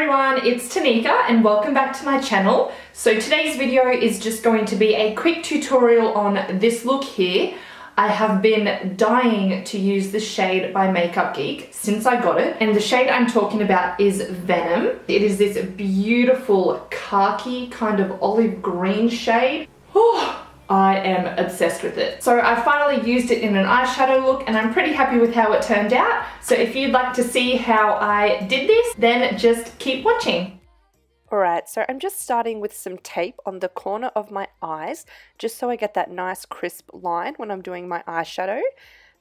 everyone, it's Tanika and welcome back to my channel. So today's video is just going to be a quick tutorial on this look here. I have been dying to use the shade by Makeup Geek since I got it, and the shade I'm talking about is Venom. It is this beautiful khaki kind of olive green shade. Oh, I am obsessed with it. So I finally used it in an eyeshadow look and I'm pretty happy with how it turned out. So if you'd like to see how I did this, then just keep watching. Alright, so I'm just starting with some tape on the corner of my eyes, just so I get that nice crisp line when I'm doing my eyeshadow.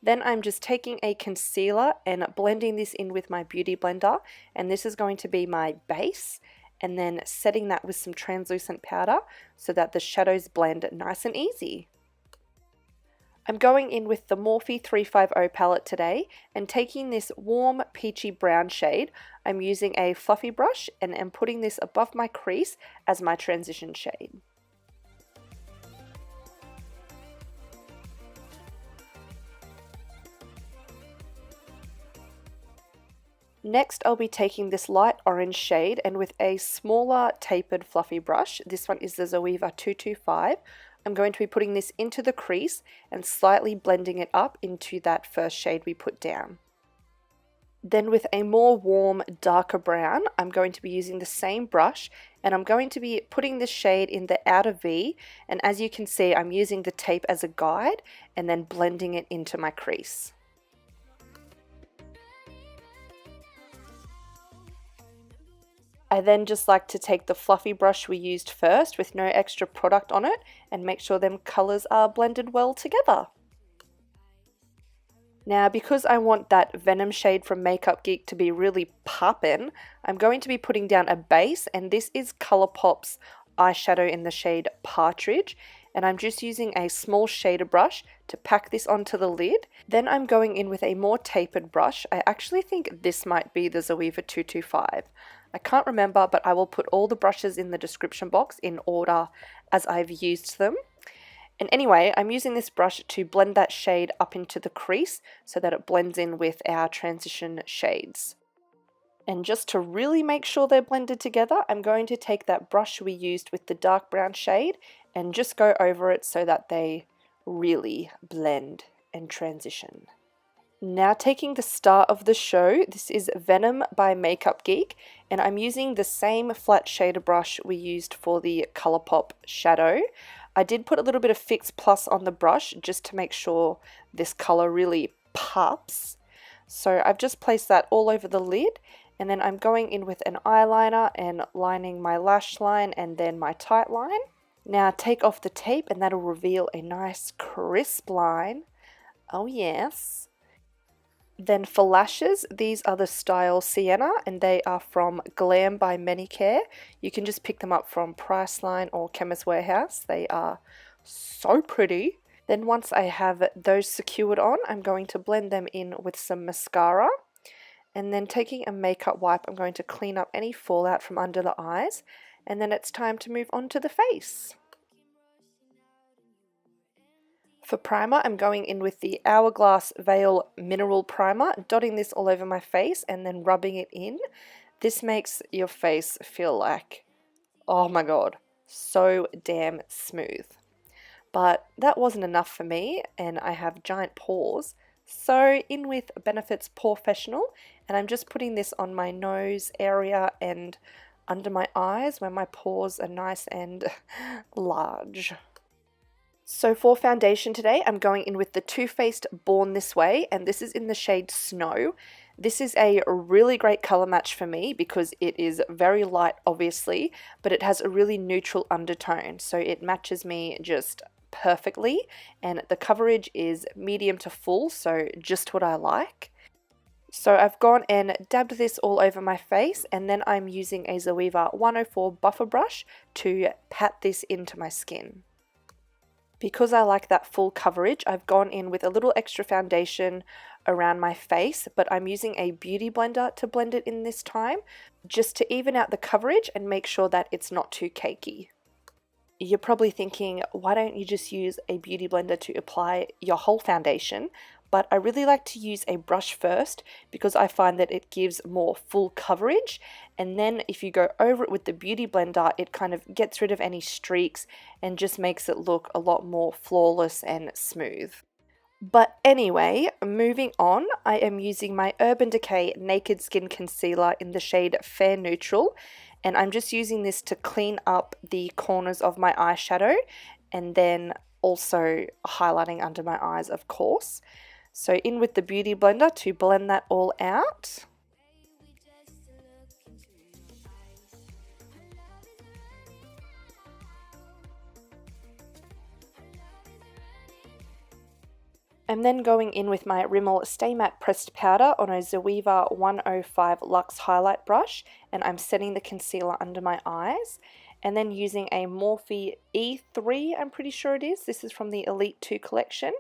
Then I'm just taking a concealer and blending this in with my beauty blender, and this is going to be my base, and then setting that with some translucent powder so that the shadows blend nice and easy. I'm going in with the Morphe E3 palette today and taking this warm peachy brown shade. I'm using a fluffy brush and am putting this above my crease as my transition shade. Next, I'll be taking this light orange shade and with a smaller tapered fluffy brush, this one is the Zoeva 225, I'm going to be putting this into the crease and slightly blending it up into that first shade we put down. Then with a more warm, darker brown, I'm going to be using the same brush and I'm going to be putting this shade in the outer V, and as you can see, I'm using the tape as a guide and then blending it into my crease. I then just like to take the fluffy brush we used first with no extra product on it and make sure them colours are blended well together. Now, because I want that Venom shade from Makeup Geek to be really poppin', I'm going to be putting down a base, and this is Colourpop's eyeshadow in the shade Partridge, and I'm just using a small shader brush to pack this onto the lid. Then I'm going in with a more tapered brush. I actually think this might be the Zoeva 225. I can't remember, but I will put all the brushes in the description box in order as I've used them. And anyway, I'm using this brush to blend that shade up into the crease so that it blends in with our transition shades. And just to really make sure they're blended together, I'm going to take that brush we used with the dark brown shade and just go over it so that they really blend and transition. Now taking the star of the show, this is Venom by Makeup Geek, and I'm using the same flat shader brush we used for the Colourpop shadow. I did put a little bit of Fix Plus on the brush just to make sure this colour really pops. So I've just placed that all over the lid, and then I'm going in with an eyeliner and lining my lash line and then my tight line. Now take off the tape and that'll reveal a nice crisp line. Oh yes. Then for lashes, these are the style Sienna and they are from Glam by Manicare. You can just pick them up from Priceline or Chemist Warehouse. They are so pretty. Then once I have those secured on, I'm going to blend them in with some mascara. And then taking a makeup wipe, I'm going to clean up any fallout from under the eyes. And then it's time to move on to the face. For primer, I'm going in with the Hourglass Veil Mineral Primer, dotting this all over my face and then rubbing it in. This makes your face feel like, oh my god, so damn smooth. But that wasn't enough for me, and I have giant pores. So in with Benefit's Porefessional, and I'm just putting this on my nose area and under my eyes where my pores are nice and large. So for foundation today, I'm going in with the Too Faced Born This Way, and this is in the shade Snow. This is a really great color match for me because it is very light, obviously, but it has a really neutral undertone, so it matches me just perfectly, and the coverage is medium to full, so just what I like. So I've gone and dabbed this all over my face, and then I'm using a Zoeva 104 buffer brush to pat this into my skin. Because I like that full coverage, I've gone in with a little extra foundation around my face, but I'm using a beauty blender to blend it in this time, just to even out the coverage and make sure that it's not too cakey. You're probably thinking, why don't you just use a beauty blender to apply your whole foundation? but I really like to use a brush first because I find that it gives more full coverage, and then if you go over it with the Beauty Blender, it kind of gets rid of any streaks and just makes it look a lot more flawless and smooth. But anyway, moving on, I am using my Urban Decay Naked Skin Concealer in the shade Fair Neutral, and I'm just using this to clean up the corners of my eyeshadow and then also highlighting under my eyes, of course. So in with the Beauty Blender to blend that all out. I'm then going in with my Rimmel Stay Matte Pressed Powder on a Zoeva 105 Luxe Highlight Brush, and I'm setting the concealer under my eyes. And then using a Morphe E3, I'm pretty sure it is, this is from the Elite 2 collection,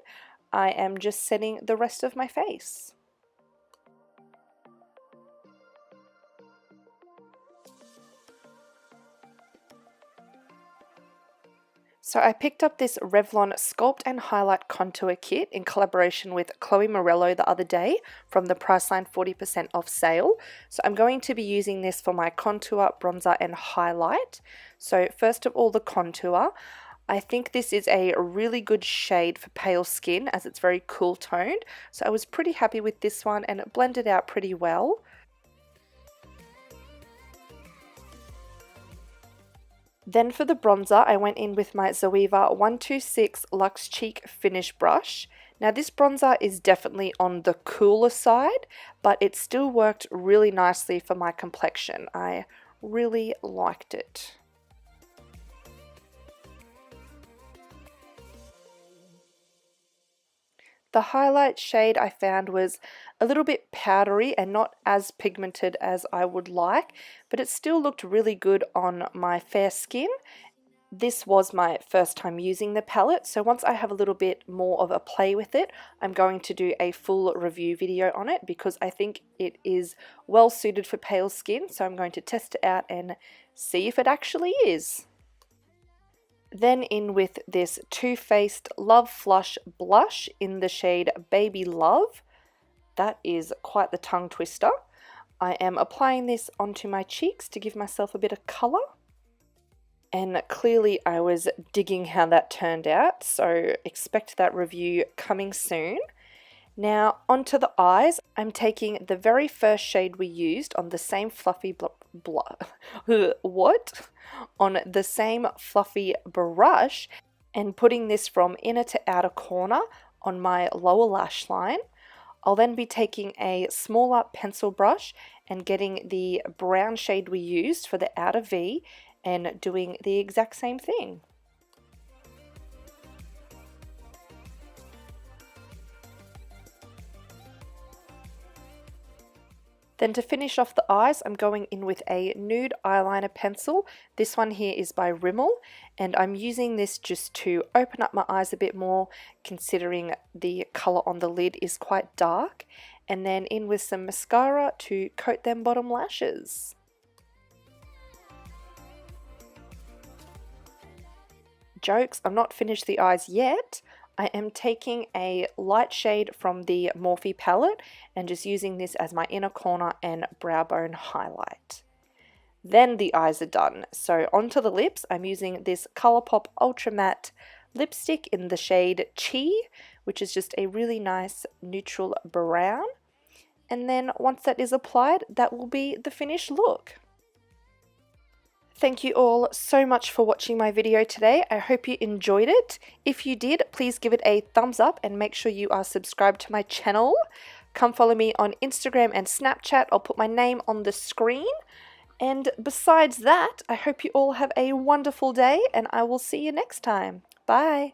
I am just setting the rest of my face. So I picked up this Revlon Sculpt and Highlight Contour Kit in collaboration with Chloe Morello the other day from the Priceline 40% off sale. So I'm going to be using this for my contour, bronzer and highlight. So first of all, the contour. I think this is a really good shade for pale skin as it's very cool toned. So I was pretty happy with this one and it blended out pretty well. Then for the bronzer, I went in with my Zoeva 126 Luxe Cheek Finish Brush. Now this bronzer is definitely on the cooler side, but it still worked really nicely for my complexion. I really liked it. The highlight shade I found was a little bit powdery and not as pigmented as I would like, but it still looked really good on my fair skin. This was my first time using the palette, so once I have a little bit more of a play with it, I'm going to do a full review video on it because I think it is well suited for pale skin, so I'm going to test it out and see if it actually is. Then in with this Too Faced Love Flush Blush in the shade Baby Love. That is quite the tongue twister. I am applying this onto my cheeks to give myself a bit of colour. And clearly I was digging how that turned out, so expect that review coming soon. Now onto the eyes, I'm taking the very first shade we used on the same fluffy on the same fluffy brush and putting this from inner to outer corner on my lower lash line. I'll then be taking a smaller pencil brush and getting the brown shade we used for the outer V and doing the exact same thing. Then to finish off the eyes, I'm going in with a nude eyeliner pencil. This one here is by Rimmel, and I'm using this just to open up my eyes a bit more, considering the colour on the lid is quite dark. And then in with some mascara to coat them bottom lashes. Jokes, I'm not finished the eyes yet. I am taking a light shade from the Morphe palette and just using this as my inner corner and brow bone highlight. Then the eyes are done. So onto the lips, I'm using this Colourpop Ultra Matte lipstick in the shade Chi, which is just a really nice neutral brown. And then once that is applied, that will be the finished look. Thank you all so much for watching my video today. I hope you enjoyed it. If you did, please give it a thumbs up and make sure you are subscribed to my channel. Come follow me on Instagram and Snapchat. I'll put my name on the screen. And besides that, I hope you all have a wonderful day and I will see you next time. Bye.